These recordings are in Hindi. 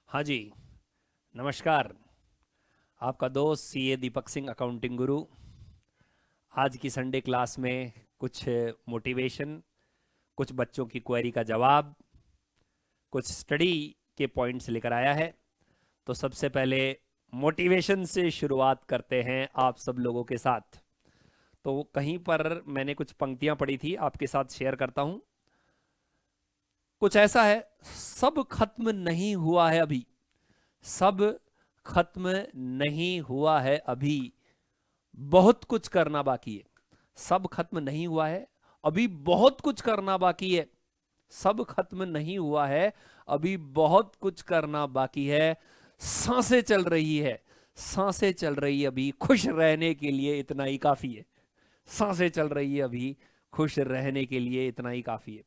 हाँ जी, नमस्कार। आपका दोस्त सीए दीपक सिंह, अकाउंटिंग गुरु। आज की संडे क्लास में कुछ मोटिवेशन, कुछ बच्चों की क्वेरी का जवाब, कुछ स्टडी के पॉइंट्स लेकर आया है। तो सबसे पहले मोटिवेशन से शुरुआत करते हैं आप सब लोगों के साथ। तो कहीं पर मैंने कुछ पंक्तियां पढ़ी थी, आपके साथ शेयर करता हूं। कुछ ऐसा है, सब खत्म नहीं हुआ है अभी, सब खत्म नहीं हुआ है अभी, बहुत कुछ करना बाकी है। सब खत्म नहीं हुआ है, अभी बहुत कुछ करना बाकी है। सब खत्म नहीं हुआ है, अभी बहुत कुछ करना बाकी है। सांसें चल रही है, सांसें चल रही है अभी, खुश रहने के लिए इतना ही काफी है। सांसें चल रही है अभी, खुश रहने के लिए इतना ही काफी है।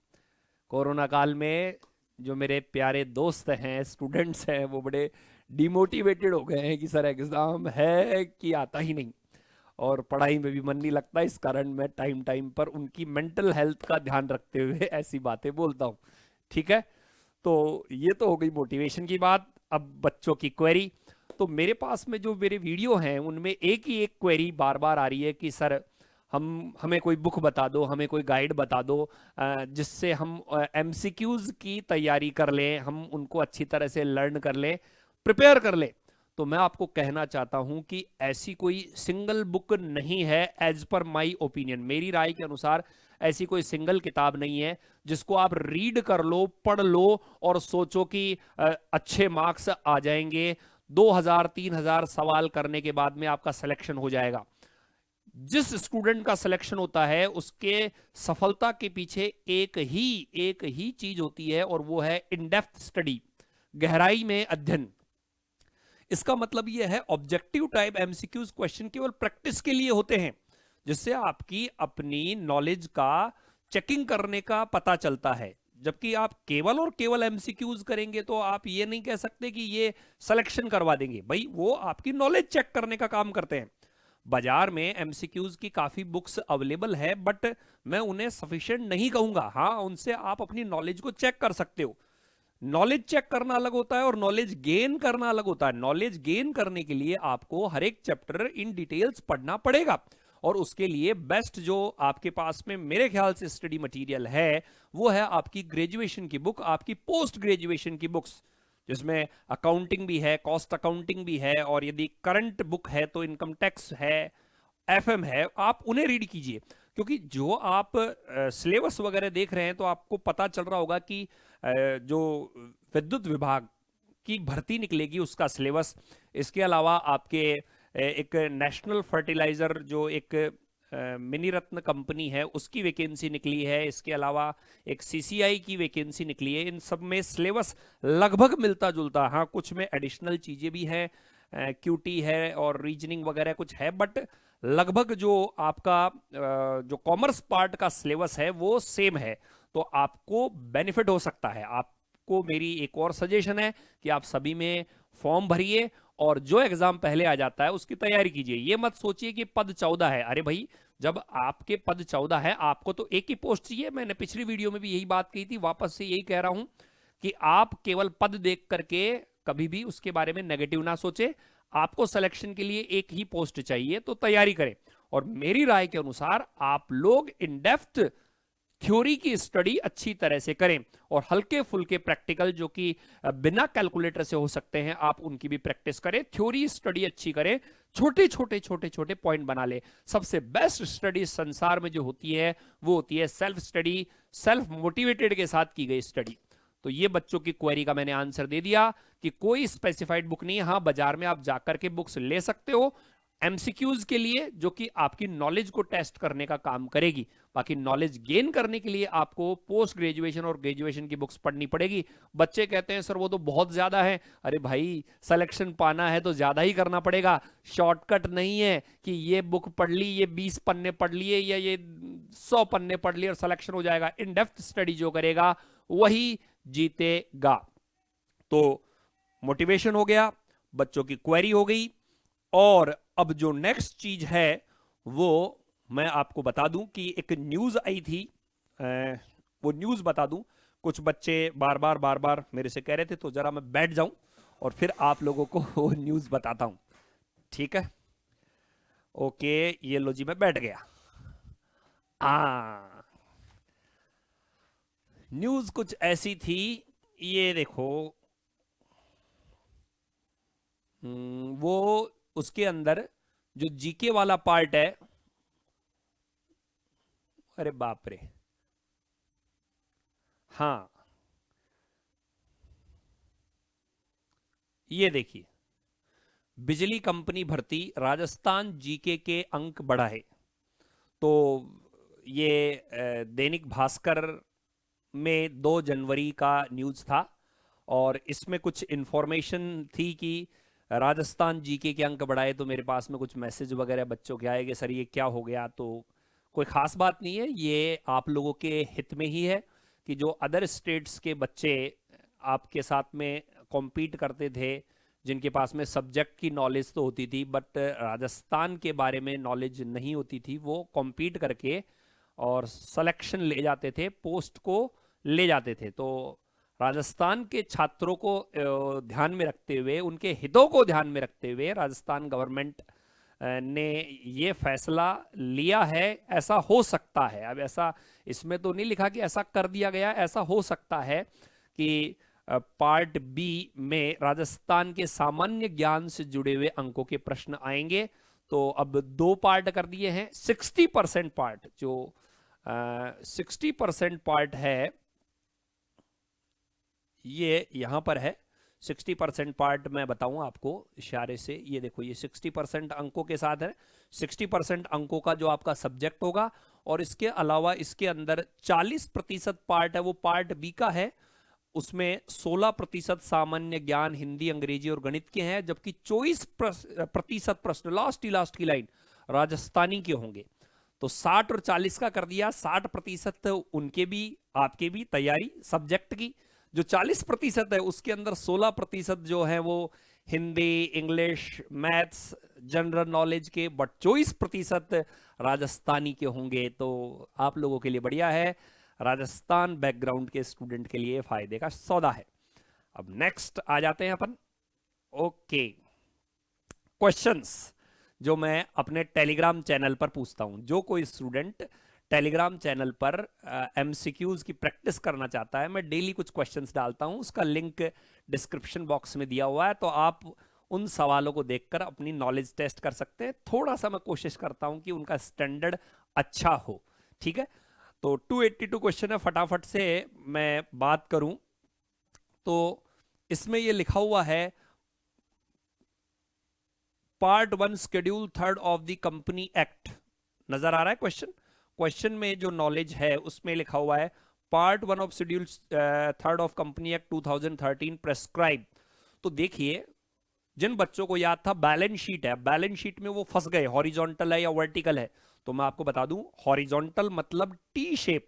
कोरोना काल में जो मेरे प्यारे दोस्त हैं, स्टूडेंट्स हैं, वो बड़े डिमोटिवेटेड हो गए हैं कि सर एग्जाम है कि आता ही नहीं, और पढ़ाई में भी मन नहीं लगता। इस कारण मैं टाइम टाइम पर उनकी मेंटल हेल्थ का ध्यान रखते हुए ऐसी बातें बोलता हूँ। ठीक है, तो ये तो हो गई मोटिवेशन की बात। अब बच्चों की क्वेरी। तो मेरे पास में जो मेरे वीडियो हैं उनमें एक ही एक क्वेरी बार बार आ रही है कि सर हमें कोई बुक बता दो, हमें कोई गाइड बता दो, जिससे हम एमसीक्यूज की तैयारी कर लें, हम उनको अच्छी तरह से लर्न कर लें, प्रिपेयर कर लें। तो मैं आपको कहना चाहता हूं कि ऐसी कोई सिंगल बुक नहीं है। एज पर माई ओपिनियन, मेरी राय के अनुसार ऐसी कोई सिंगल किताब नहीं है जिसको आप रीड कर लो, पढ़ लो और सोचो कि अच्छे मार्क्स आ जाएंगे। 2000 3000 सवाल करने के बाद में आपका सिलेक्शन हो जाएगा। जिस स्टूडेंट का सिलेक्शन होता है उसके सफलता के पीछे एक ही चीज होती है, और वो है इन डेप्थ स्टडी, गहराई में अध्ययन। इसका मतलब यह है ऑब्जेक्टिव टाइप एमसीक्यूज क्वेश्चन केवल प्रैक्टिस के लिए होते हैं, जिससे आपकी अपनी नॉलेज का चेकिंग करने का पता चलता है। जबकि आप केवल और केवल एमसीक्यूज करेंगे तो आप ये नहीं कह सकते कि ये सिलेक्शन करवा देंगे। भाई वो आपकी नॉलेज चेक करने का काम करते हैं। बाजार में एमसीक्यूज की काफी बुक्स अवेलेबल है, बट मैं उन्हें सफिशिएंट नहीं कहूंगा। हाँ, उनसे आप अपनी नॉलेज को चेक कर सकते हो। नॉलेज चेक करना अलग होता है और नॉलेज गेन करना अलग होता है। नॉलेज गेन करने के लिए आपको हर एक चैप्टर इन डिटेल्स पढ़ना पड़ेगा, और उसके लिए बेस्ट जो आपके पास में मेरे ख्याल से स्टडी मटेरियल है वो है आपकी ग्रेजुएशन की बुक, आपकी पोस्ट ग्रेजुएशन की बुक्स, जिसमें अकाउंटिंग भी है, कॉस्ट अकाउंटिंग भी है, और यदि करंट बुक है तो इनकम टैक्स है, एफएम है। आप उन्हें रीड कीजिए, क्योंकि जो आप सिलेबस वगैरह देख रहे हैं तो आपको पता चल रहा होगा कि जो विद्युत विभाग की भर्ती निकलेगी उसका सिलेबस। इसके अलावा आपके एक नेशनल फर्टिलाइजर जो एक मिनी रत्न कंपनी है उसकी वैकेंसी निकली है। इसके अलावा एक सीसीआई की वैकेंसी निकली है। इन सब में सिलेबस लगभग मिलता जुलता, हाँ कुछ में एडिशनल चीजें भी हैं, क्यूटी है और रीजनिंग वगैरह कुछ है, बट लगभग जो आपका जो कॉमर्स पार्ट का सिलेबस है वो सेम है। तो आपको बेनिफिट हो सकता है। आपको मेरी एक और सजेशन है कि आप सभी में फॉर्म भरिए और जो एग्जाम पहले आ जाता है उसकी तैयारी कीजिए। ये मत सोचिए कि पद 14 है। अरे भाई, जब आपके पद 14 है, आपको तो एक ही पोस्ट चाहिए। मैंने पिछली वीडियो में भी यही बात कही थी, वापस से यही कह रहा हूं कि आप केवल पद देख करके कभी भी उसके बारे में नेगेटिव ना सोचे। आपको सिलेक्शन के लिए एक ही पोस्ट चाहिए, तो तैयारी करें। और मेरी राय के अनुसार आप लोग इन डेप्थ थ्योरी की स्टडी अच्छी तरह से करें, और हल्के फुल्के प्रैक्टिकल जो कि बिना कैलकुलेटर से हो सकते हैं आप उनकी भी प्रैक्टिस करें। थ्योरी स्टडी अच्छी करें, छोटे छोटे पॉइंट बना ले। सबसे बेस्ट स्टडी संसार में जो होती है वो होती है सेल्फ स्टडी, सेल्फ मोटिवेटेड के साथ की गई स्टडी। तो ये बच्चों की क्वेरी का मैंने आंसर दे दिया कि कोई स्पेसिफाइड बुक नहीं है। हाँ, बाजार में आप जाकर के बुक्स ले सकते हो एमसीक्यूज के लिए, जो कि आपकी नॉलेज को टेस्ट करने का काम करेगी। बाकी नॉलेज गेन करने के लिए आपको पोस्ट ग्रेजुएशन और ग्रेजुएशन की बुक्स पढ़नी पड़ेगी। बच्चे कहते हैं सर वो तो बहुत ज्यादा है। अरे भाई, सिलेक्शन पाना है तो ज्यादा ही करना पड़ेगा। शॉर्टकट नहीं है कि ये बुक पढ़ ली, ये 20 पन्ने पढ़ लिए या ये 100 पन्ने पढ़ लिए और सिलेक्शन हो जाएगा। इन डेप्थ स्टडी जो करेगा वही जीतेगा। तो मोटिवेशन हो गया, बच्चों की क्वेरी हो गई, और अब जो नेक्स्ट चीज है वो मैं आपको बता दूं कि एक न्यूज आई थी। वो न्यूज बता दूं। कुछ बच्चे बार बार मेरे से कह रहे थे, तो जरा मैं बैठ जाऊं और फिर आप लोगों को वो न्यूज़ बताता हूँ, ठीक है? ओके, ये लो जी, मैं बैठ गया। न्यूज़ कुछ ऐसी थी, ये देखो। वो उसके अंदर जो जीके वाला पार्ट है, अरे बाप रे, हाँ, ये देखिए, बिजली कंपनी भर्ती राजस्थान जीके के अंक बढ़ाए। तो ये दैनिक भास्कर में 2 जनवरी का न्यूज़ था, और इसमें कुछ इन्फॉर्मेशन थी कि राजस्थान जीके के अंक बढ़ाए। तो मेरे पास में कुछ मैसेज वगैरह बच्चों के आए कि सर ये क्या हो गया। तो कोई ख़ास बात नहीं है, ये आप लोगों के हित में ही है कि जो अदर स्टेट्स के बच्चे आपके साथ में कॉम्पीट करते थे, जिनके पास में सब्जेक्ट की नॉलेज तो होती थी बट राजस्थान के बारे में नॉलेज नहीं होती थी, वो कॉम्पीट करके और सिलेक्शन ले जाते थे, पोस्ट को ले जाते थे। तो राजस्थान के छात्रों को ध्यान में रखते हुए, उनके हितों को ध्यान में रखते हुए राजस्थान गवर्नमेंट ने ये फैसला लिया है। ऐसा हो सकता है, अब ऐसा इसमें तो नहीं लिखा कि ऐसा कर दिया गया, ऐसा हो सकता है कि पार्ट बी में राजस्थान के सामान्य ज्ञान से जुड़े हुए अंकों के प्रश्न आएंगे। तो अब 2 पार्ट कर दिए हैं। 60% पार्ट, जो 60% पार्ट है, ये यहां पर है। 60% पार्ट मैं बताऊं आपको इशारे से, ये देखो, ये 60% अंकों के साथ है। 60% अंकों का जो आपका सब्जेक्ट होगा, और इसके अलावा इसके अंदर 40% पार्ट है, वो पार्ट बी का है। उसमें 16% सामान्य ज्ञान, हिंदी, अंग्रेजी और गणित के हैं, जबकि 24% प्रश्न, लास्ट की लाइन, राजस्थानी के होंगे। तो 60 और 40 का कर दिया। 60% उनके भी, आपके भी तैयारी सब्जेक्ट की। जो 40% है उसके अंदर 16% जो है वो Hindi, English, maths, general knowledge के, बट 24% राजस्थानी के होंगे। तो आप लोगों के लिए बढ़िया है, राजस्थान बैकग्राउंड के स्टूडेंट के लिए फायदे का सौदा है। अब नेक्स्ट आ जाते हैं अपन। ओके, क्वेश्चंस जो मैं अपने टेलीग्राम चैनल पर पूछता हूं। जो कोई स्टूडेंट टेलीग्राम चैनल पर एमसीक्यूज की प्रैक्टिस करना चाहता है, मैं डेली कुछ क्वेश्चंस डालता हूं, उसका लिंक डिस्क्रिप्शन बॉक्स में दिया हुआ है। तो आप उन सवालों को देखकर अपनी नॉलेज टेस्ट कर सकते हैं। थोड़ा सा मैं कोशिश करता हूं कि उनका स्टैंडर्ड अच्छा हो, ठीक है? तो 282 क्वेश्चन है, फटाफट से मैं बात करूं तो इसमें ये लिखा हुआ है, part 1 schedule 3 of the company act. नजर आ रहा है क्वेश्चन? क्वेश्चन में जो नॉलेज है उसमें लिखा हुआ है, part 1 of schedule 3 of company act 2013 prescribe. तो देखिए, जिन बच्चों को याद था बैलेंस शीट है, बैलेंस शीट में वो फंस गए, हॉरिजॉन्टल है या वर्टिकल है। तो मैं आपको बता दूं, हॉरिजॉन्टल मतलब टी शेप,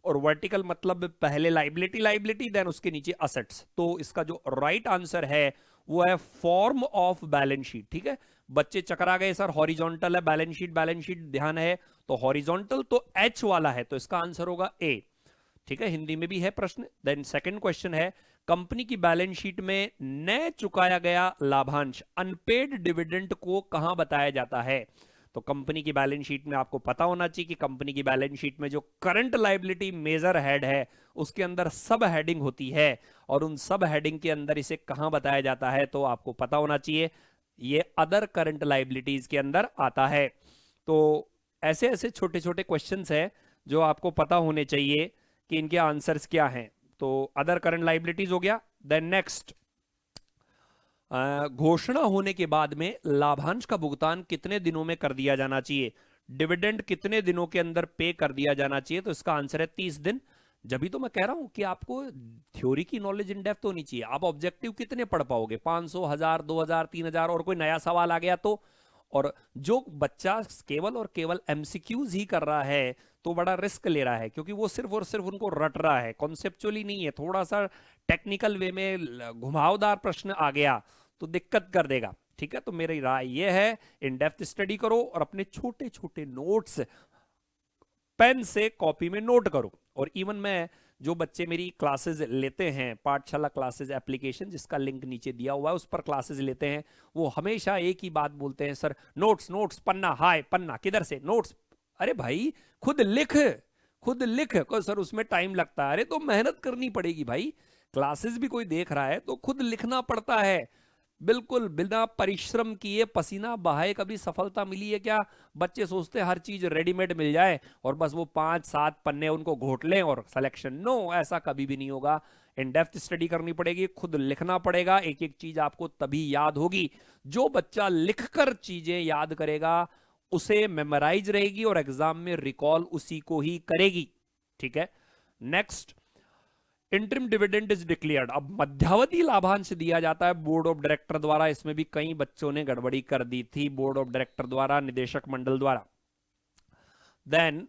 और वर्टिकल मतलब पहले लाइबिलिटी लाइबिलिटी देन उसके नीचे असेट्स। तो इसका जो राइट आंसर है वो है फॉर्म ऑफ बैलेंस शीट, ठीक है? बच्चे चकरा गए, सर हॉरिजॉन्टल है बैलेंस शीट ध्यान है, तो हॉरिजॉन्टल तो एच वाला है, तो इसका आंसर होगा ए, ठीक है? हिंदी में भी है प्रश्न। देन सेकंड क्वेश्चन है, कंपनी की बैलेंस शीट में न चुकाया गया लाभांश, अनपेड डिविडेंड को कहां बताया जाता है? तो कंपनी की बैलेंस शीट में आपको पता होना चाहिए कि कंपनी की बैलेंस शीट में जो करंट लायबिलिटी मेजर हेड है उसके अंदर सब हेडिंग होती है, और उन सब हेडिंग के अंदर इसे कहां बताया जाता है तो आपको पता होना चाहिए, ये अदर करंट लायबिलिटीज के अंदर आता है। तो ऐसे ऐसे छोटे छोटे क्वेश्चंस है जो आपको पता होने चाहिए कि इनके आंसर्स क्या हैं। तो अदर करंट लायबिलिटीज हो गया। देन नेक्स्ट, घोषणा होने के बाद में लाभांश का भुगतान कितने दिनों में कर दिया जाना चाहिए? डिविडेंड कितने दिनों के अंदर पे कर दिया जाना चाहिए? तो इसका आंसर है 30 दिन। जब भी तो मैं कह रहा हूं कि आपको थ्योरी की नॉलेज इन डेप्थ होनी चाहिए। आप ऑब्जेक्टिव कितने पढ़ पाओगे? 500, 1000, 2000, 3000, और कोई नया सवाल आ गया तो? और जो बच्चा केवल और केवल एमसीक्यूज ही कर रहा है तो बड़ा रिस्क ले रहा है, क्योंकि वो सिर्फ और सिर्फ उनको रट रहा है, कॉन्सेप्चुअली नहीं है। थोड़ा सा टेक्निकल वे में घुमावदार प्रश्न आ गया तो दिक्कत कर देगा, ठीक है? तो मेरी राय यह है, इन डेप्थ स्टडी करो और अपने छोटे छोटे नोट्स पेन से कॉपी में नोट करो। और इवन मैं जो बच्चे मेरी क्लासेस लेते हैं, पाठशाला क्लासेस एप्लीकेशन जिसका लिंक नीचे दिया हुआ है, उस पर क्लासेस लेते हैं, वो हमेशा एक ही बात बोलते हैं, सर नोट्स नोट्स, पन्ना, हाय पन्ना किधर से, नोट्स। अरे भाई खुद लिख, खुद लिख। को सर उसमें टाइम लगता है। अरे तो मेहनत करनी पड़ेगी भाई, क्लासेस भी कोई देख रहा है तो खुद लिखना पड़ता है। बिल्कुल बिना परिश्रम किए, पसीना बहाए कभी सफलता मिली है क्या? बच्चे सोचते हैं हर चीज रेडीमेड मिल जाए और बस वो 5-7 पन्ने उनको घोट लें और सिलेक्शन। नो, ऐसा कभी भी नहीं होगा। इन डेप्थ स्टडी करनी पड़ेगी, खुद लिखना पड़ेगा, एक एक चीज आपको तभी याद होगी। जो बच्चा लिखकर चीजें याद करेगा उसे मेमोराइज रहेगी और एग्जाम में रिकॉल उसी को ही करेगी। ठीक है, next, interim dividend is declared. अब मध्यावधि लाभांश दिया जाता है बोर्ड ऑफ डायरेक्टर द्वारा। इसमें भी कई बच्चों ने गड़बड़ी कर दी थी, बोर्ड ऑफ डायरेक्टर द्वारा, निदेशक मंडल द्वारा। देन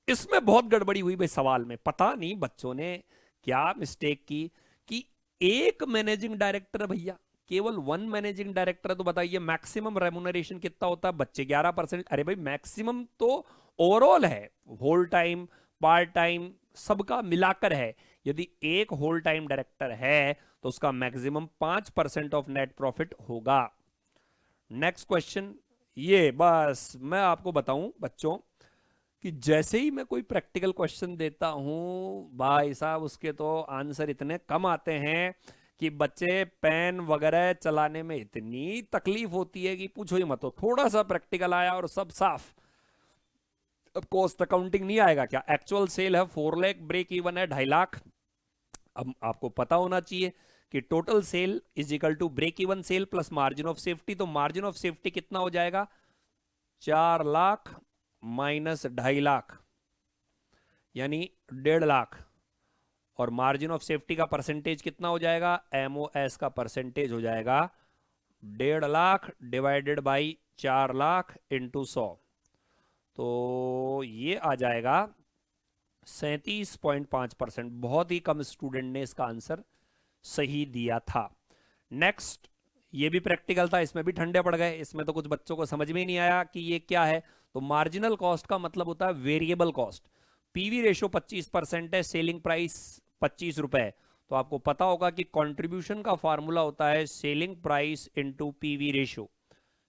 इसमें बहुत गड़बड़ी हुई भाई सवाल में, पता नहीं बच्चों ने क्या मिस्टेक की कि एक मैनेजिंग डायरेक्टर, भैया केवल 1 मैनेजिंग डायरेक्टर है, तो बताइए मैक्सिमम रेमुनरेशन कितना होता है? बच्चे 11%। अरे भाई मैक्सिमम तो ओवरऑल है, होल टाइम पार्ट टाइम सबका मिलाकर है। यदि एक होल टाइम डायरेक्टर है तो उसका मैक्सिमम 5% ऑफ नेट प्रॉफिट होगा। नेक्स्ट क्वेश्चन, ये बस मैं आपको बताऊं बच्चों कि जैसे ही मैं कोई प्रैक्टिकल क्वेश्चन देता हूं भाई साहब, उसके तो आंसर इतने कम आते हैं कि बच्चे पेन वगैरह चलाने में इतनी तकलीफ होती है कि पूछो ही मत। थोड़ा सा प्रैक्टिकल आया और सब साफ। अब कॉस्ट अकाउंटिंग नहीं आएगा क्या? एक्चुअल सेल है 4 लाख, ब्रेक इवन है 2.5 लाख। अब आपको पता होना चाहिए कि total sale is equal to break even sale plus margin of safety. तो मार्जिन ऑफ सेफ्टी कितना हो जाएगा? 4 लाख माइनस 2.5 लाख यानी 1.5 लाख। और मार्जिन ऑफ सेफ्टी का परसेंटेज कितना हो जाएगा? एमओएस का परसेंटेज हो जाएगा 1.5 lakh divided by 4 lakh into 100। तो ये आ जाएगा 37.5%। बहुत ही कम स्टूडेंट ने इसका आंसर सही दिया था। नेक्स्ट, ये भी प्रैक्टिकल था, इसमें भी ठंडे पड़ गए। इसमें तो कुछ बच्चों को समझ में ही नहीं आया कि ये क्या है। तो मार्जिनल कॉस्ट का मतलब होता है वेरिएबल कॉस्ट। पीवी रेशो 25% है, सेलिंग प्राइस 25 रुपए। तो आपको पता होगा कि कंट्रीब्यूशन का फॉर्मूला होता है selling price into PV ratio.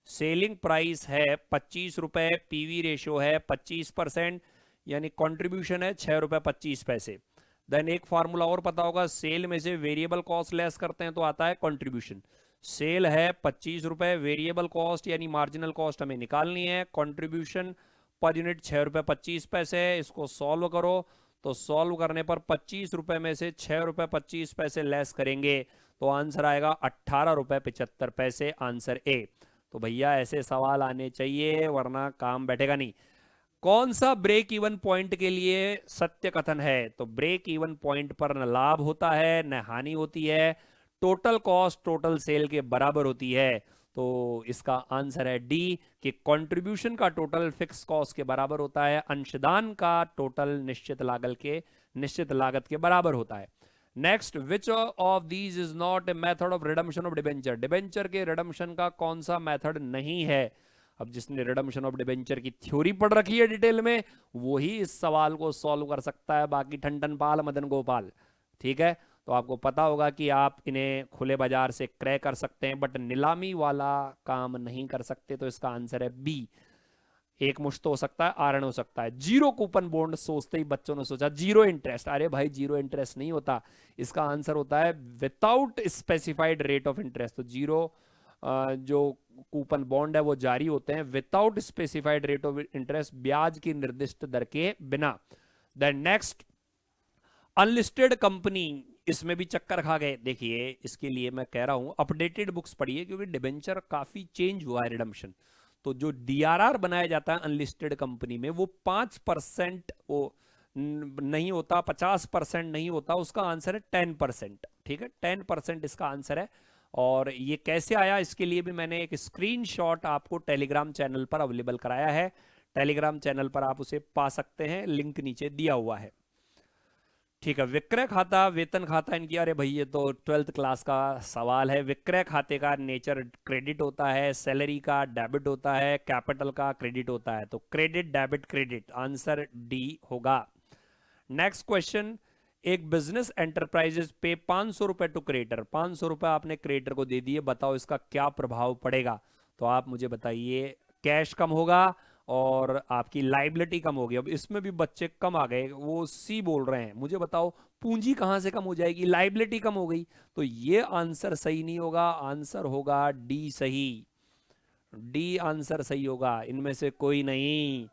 Selling price है 25 रुपए, पीवी रेशो है 25%, यानी कंट्रीब्यूशन है 6 रुपए 25 पैसे। देन एक फार्मूला और पता होगा, सेल में से वेरिएबल कॉस्ट लेस करते हैं तो आता है कंट्रीब्यूशन। सेल है 25 रुपए, वेरिएबल कॉस्ट यानी मार्जिनल कॉस्ट हमें निकालनी है, कंट्रीब्यूशन पर यूनिट 6 रुपए 25 पैसे। इसको सॉल्व करो तो सॉल्व करने पर 25 रुपए में से 6 रुपए 25 पैसे लेस करेंगे तो आंसर आएगा 18 रुपए 75 पैसे, आंसर ए। तो भैया ऐसे सवाल आने चाहिए वरना काम बैठेगा नहीं। कौन सा ब्रेक इवन पॉइंट के लिए सत्य कथन है? तो ब्रेक इवन पॉइंट पर न लाभ होता है न हानि होती है, टोटल कॉस्ट टोटल सेल के बराबर होती है। तो इसका आंसर है डी कि कंट्रीब्यूशन का टोटल फिक्स कॉस्ट के बराबर होता है, अंशदान का टोटल निश्चित लागत के बराबर होता है। Next, which of these is not a method of redemption of debenture? Debenture के रिडम्पशन का कौन सा मेथड नहीं है? अब जिसने रिडम्पशन ऑफ डिबेंचर की थ्योरी पढ़ रखी है डिटेल में वो ही इस सवाल को सॉल्व कर सकता है, बाकी ठंडन पाल मदन गोपाल। ठीक है, तो आपको पता होगा कि आप इन्हें खुले बाजार से क्रय कर सकते हैं बट नीलामी वाला काम नहीं कर सकते। तो इसका आंसर है बी, एक मुश्त हो सकता है, आरण हो सकता है। जीरो कूपन बॉन्ड सोचते ही बच्चों ने सोचा जीरो इंटरेस्ट। अरे भाई जीरो इंटरेस्ट नहीं होता, इसका आंसर होता है without specified rate of interest. तो जीरो जो कूपन बॉन्ड है वो जारी होते हैं without specified rate of interest, ब्याज की निर्दिष्ट दर के बिना। देन नेक्स्ट, अनलिस्टेड कंपनी, इसमें भी चक्कर खा गए। देखिए इसके लिए मैं कह रहा हूं अपडेटेड बुक्स पढ़िए क्योंकि डिबेंचर काफी चेंज हुआ है रिडम्पशन। तो जो डीआरआर बनाया जाता है अनलिस्टेड कंपनी में वो 5% वो नहीं होता, 50% नहीं होता, उसका आंसर है 10%। ठीक है, 10% इसका आंसर है। और ये कैसे आया इसके लिए भी मैंने एक स्क्रीनशॉट आपको टेलीग्राम चैनल पर अवेलेबल कराया है। टेलीग्राम चैनल पर आप उसे पा सकते हैं, लिंक नीचे दिया हुआ है। ठीक है, विक्रय खाता वेतन खाता इनकी, अरे भाई ये तो 12th क्लास का सवाल है। विक्रय खाते का नेचर क्रेडिट होता है, सैलरी का डेबिट होता है, कैपिटल का क्रेडिट होता है। तो credit debit credit, answer D होगा। नेक्स्ट क्वेश्चन, एक बिजनेस एंटरप्राइजेस पे 500 रुपए टू क्रिएटर, 500 रुपए आपने क्रिएटर को दे दिए, बताओ इसका क्या प्रभाव पड़ेगा। तो आप मुझे बताइए, कैश कम होगा और आपकी लाइबिलिटी कम होगी। अब इसमें भी बच्चे कम आ गए, वो सी बोल रहे हैं, मुझे बताओ पूंजी कहां से कम हो जाएगी, लाइबिलिटी कम हो गई। तो ये आंसर सही नहीं होगा, आंसर होगा डी सही, डी आंसर सही होगा, इनमें से कोई नहीं।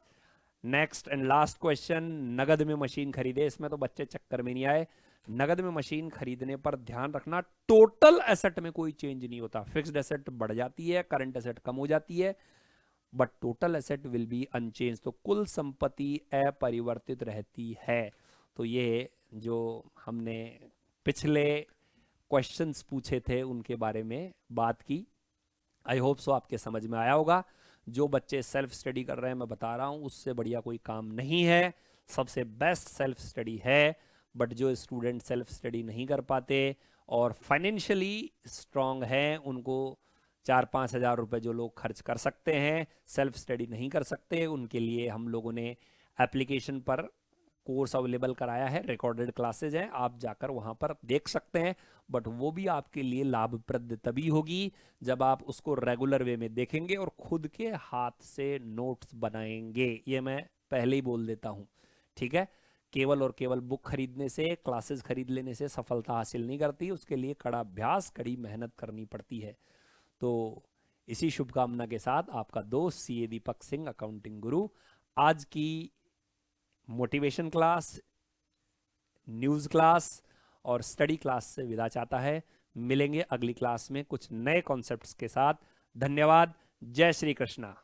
नेक्स्ट एंड लास्ट क्वेश्चन, नगद में मशीन खरीदे, इसमें तो बच्चे चक्कर में नहीं आए। नगद में मशीन खरीदने पर ध्यान रखना, टोटल एसेट में कोई चेंज नहीं होता, फिक्स्ड एसेट बढ़ जाती है, करंट एसेट कम हो जाती है, but total asset will be unchange, तो कुल संपत्ति अपरिवर्तित रहती है। तो ये जो हमने पिछले क्वेश्चंस पूछे थे उनके बारे में बात की, आई होप सो आपके समझ में आया होगा। जो बच्चे सेल्फ स्टडी कर रहे हैं, मैं बता रहा हूं, उससे बढ़िया कोई काम नहीं है, सबसे बेस्ट सेल्फ स्टडी है। बट जो स्टूडेंट सेल्फ स्टडी नहीं कर पाते और फाइनेंशियली स्ट्रांग हैं, उनको 4-5 हज़ार रुपए जो लोग खर्च कर सकते हैं, सेल्फ स्टडी नहीं कर सकते, उनके लिए हम लोगों ने एप्लीकेशन पर कोर्स अवेलेबल कराया है, रिकॉर्डेड क्लासेज हैं, आप जाकर वहां पर देख सकते हैं। बट वो भी आपके लिए लाभप्रद तभी होगी जब आप उसको रेगुलर वे में देखेंगे और खुद के हाथ से नोट्स बनाएंगे, ये मैं पहले ही बोल देता हूं, ठीक है। केवल और केवल बुक खरीदने से, क्लासेस खरीद लेने से सफलता हासिल नहीं करती, उसके लिए कड़ा अभ्यास, कड़ी मेहनत करनी पड़ती है। तो इसी शुभकामना के साथ आपका दोस्त सीए दीपक सिंह, अकाउंटिंग गुरु, आज की मोटिवेशन क्लास, न्यूज़ क्लास और स्टडी क्लास से विदा चाहता है। मिलेंगे अगली क्लास में कुछ नए कॉन्सेप्ट्स के साथ। धन्यवाद। जय श्री कृष्णा।